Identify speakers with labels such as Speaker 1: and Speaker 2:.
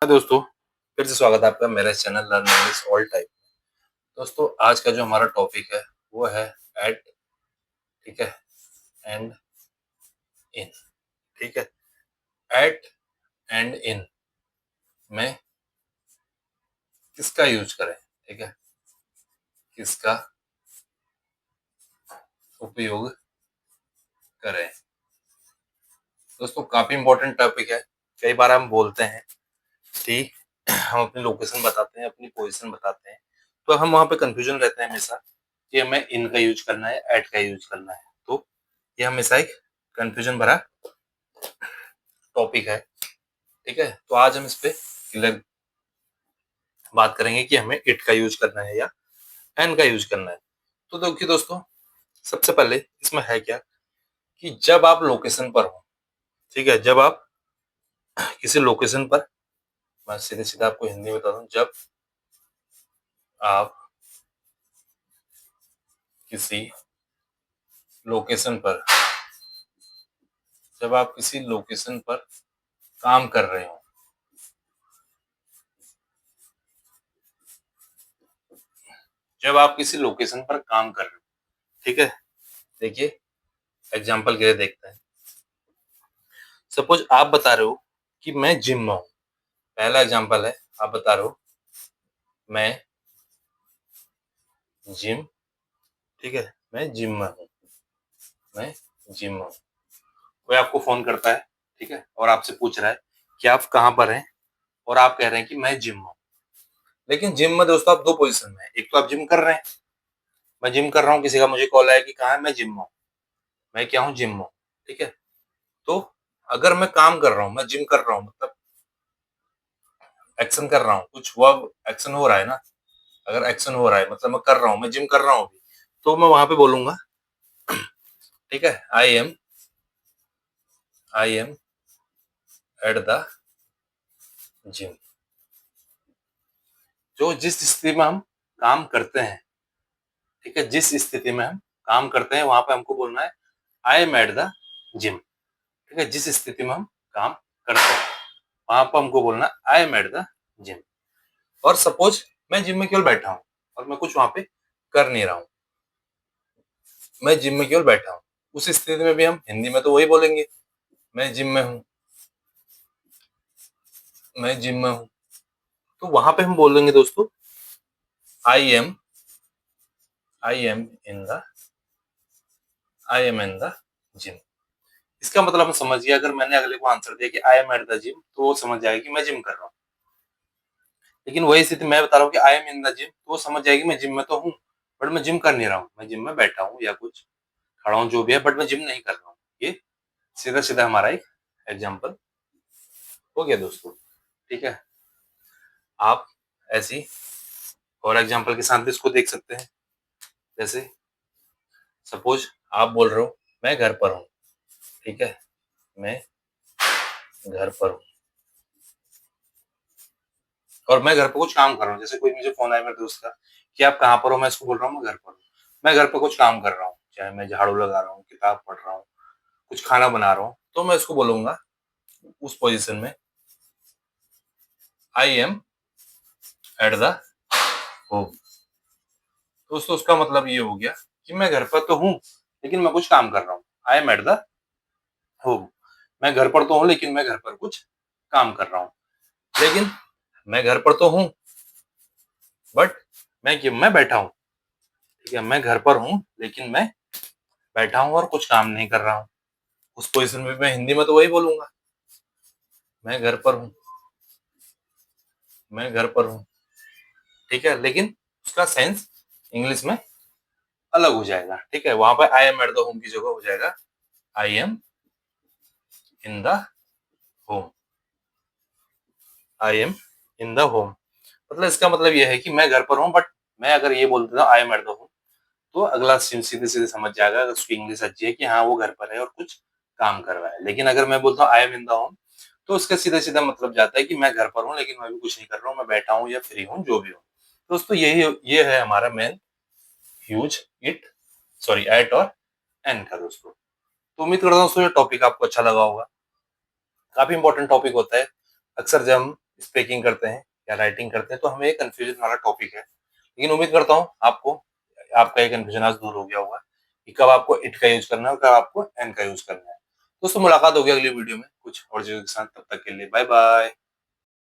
Speaker 1: दोस्तों, फिर से स्वागत है आपका मेरे channel learn English all type. दोस्तों, आज का जो हमारा टॉपिक है वो है एट, ठीक है, एंड इन। ठीक है, एट एंड इन में किसका यूज करें, ठीक है, किसका उपयोग करें। दोस्तों, काफी इंपॉर्टेंट टॉपिक है। कई बार हम बोलते हैं कि हम अपनी लोकेशन बताते हैं, अपनी पोजीशन बताते हैं, तो हम वहां पे कंफ्यूजन रहते हैं हमेशा कि हमें इन का यूज करना है, एट का यूज करना है। तो ये हमेशा एक कंफ्यूजन भरा टॉपिक है। ठीक है, तो आज हम इस पे क्लियर बात करेंगे कि हमें इट का यूज करना है या एन का यूज करना है। तो देखिए दोस्तों, सबसे पहले इसमें है क्या कि जब आप लोकेशन पर हो, ठीक है, जब आप किसी लोकेशन पर, मैं सीधे सीधा आपको हिंदी में बता दूं, जब आप किसी लोकेशन पर, जब आप किसी लोकेशन पर काम कर रहे हो, जब आप किसी लोकेशन पर काम कर रहे हो, ठीक है, देखिए एग्जांपल के लिए देखते हैं। सपोज आप बता रहे हो कि मैं जिम में हूं। पहला एग्जांपल है, आप बता रहे हो मैं जिम, ठीक है, मैं जिम में हूँ, मैं जिम में हूँ। कोई आपको फोन करता है, ठीक है, और आपसे पूछ रहा है कि आप कहाँ पर हैं, और आप कह रहे हैं कि मैं जिम में हूँ। लेकिन जिम में दोस्तों आप दो पोजीशन में हैं। एक तो आप जिम कर रहे हैं, मैं जिम कर रहा हूँ, किसी का मुझे कॉल आया कि कहाँ है, मैं जिम में हूँ, मैं क्या हूँ, जिम में हूँ। ठीक है, तो अगर मैं काम कर रहा हूँ, मैं जिम कर रहा हूँ, मतलब एक्शन कर रहा हूँ, कुछ हुआ, एक्शन हो रहा है ना। अगर एक्शन हो रहा है मतलब मैं कर रहा हूँ, मैं जिम कर रहा हूँ अभी, तो मैं वहां पे बोलूंगा, ठीक है, I am at the gym. जो जिस स्थिति में हम काम करते हैं, ठीक है, जिस स्थिति में हम काम करते हैं वहां पे हमको बोलना है I am at the gym. ठीक है, जिस स्थिति में हम काम करते हैं वहां पर हमको बोलना I am at the gym. और सपोज मैं जिम में केवल बैठा हूँ और मैं कुछ वहां पे कर नहीं रहा हूँ, मैं जिम में केवल बैठा हूँ, उस स्थिति में भी हम हिंदी में तो वही बोलेंगे, मैं जिम में हूँ, मैं जिम में हूँ। तो वहां पे हम बोलेंगे दोस्तों I am, I am in the, I am in the gym. इसका मतलब हम समझ गए, अगर मैंने अगले को आंसर दिया कि I am at the gym, तो वो समझ जाएगा कि मैं जिम कर रहा हूँ। लेकिन वही स्थिति मैं बता रहा हूँ कि I am in the gym, तो वो समझ जाएगी मैं जिम में तो हूँ, बट मैं जिम कर नहीं रहा हूँ, मैं जिम में बैठा हूँ या कुछ खड़ा हूँ, जो भी है, बट मैं जिम नहीं कर रहा हूँ। ये सीधा सीधा हमारा एक एग्जाम्पल हो गया दोस्तों। ठीक है, आप ऐसी और एग्जाम्पल के साथ भी इसको देख सकते हैं। जैसे सपोज आप बोल रहे हो मैं घर पर हूँ, ठीक है, मैं घर पर हूँ और मैं घर पे कुछ काम कर रहा हूँ। जैसे कोई मुझे फोन आया मेरे दोस्त का कि आप कहाँ पर हो, मैं इसको बोल रहा हूँ मैं घर पर हूँ। मैं घर पे कुछ काम कर रहा हूँ, चाहे मैं झाड़ू लगा रहा हूँ, किताब पढ़ रहा हूँ, कुछ खाना बना रहा हूँ, तो मैं इसको बोलूंगा उस पोजीशन में I am at the home. दोस्तों उसका मतलब ये हो गया कि मैं घर पर तो हूँ लेकिन मैं कुछ काम कर रहा हूँ। I am at the home, मैं घर पर तो हूँ लेकिन मैं घर पर कुछ काम कर रहा हूँ। लेकिन मैं घर पर तो हूँ बट मैं बैठा हूँ। ठीक है, मैं घर पर हूँ लेकिन मैं बैठा हूँ और कुछ काम नहीं कर रहा हूँ। उस पोजीशन में मैं हिंदी में तो वही बोलूंगा, मैं घर पर हूँ, मैं घर पर हूँ। ठीक है, लेकिन उसका सेंस इंग्लिश में अलग हो जाएगा। ठीक है, वहां पर I am at the home की जगह हो जाएगा I am in the home, I am in the home. मतलब इसका मतलब यह है कि मैं घर पर हूँ, बट मैं अगर ये बोल देता हूँ I am at the home, तो अगला सीधे सीधे समझ जाएगा, अगर उसकी इंग्लिश अच्छी है, कि हाँ वो घर पर है और कुछ काम कर रहा है। लेकिन अगर मैं बोलता हूँ I am in the home, तो उसका सीधा सीधा मतलब जाता है कि मैं घर पर हूँ लेकिन मैं भी कुछ नहीं कर रहा हूँ, मैं बैठा हूँ या फ्री हूँ, जो भी हूँ। दोस्तों यही ये है हमारा main use it, sorry at और एन का दोस्तों। तो उम्मीद करता हूँ दोस्तों ये टॉपिक आपको अच्छा लगा होगा। काफी इंपॉर्टेंट टॉपिक होता है। अक्सर जब हम स्पीकिंग करते हैं या राइटिंग करते हैं, तो हमें कंफ्यूजन वाला टॉपिक है। लेकिन उम्मीद करता हूँ आपका ये कंफ्यूजन आज दूर हो गया होगा कि कब आपको इट का यूज करना है और कब आपको एन का यूज करना है। दोस्तों मुलाकात होगी अगली वीडियो में कुछ और चीजों के साथ, तब तक के लिए बाय बाय।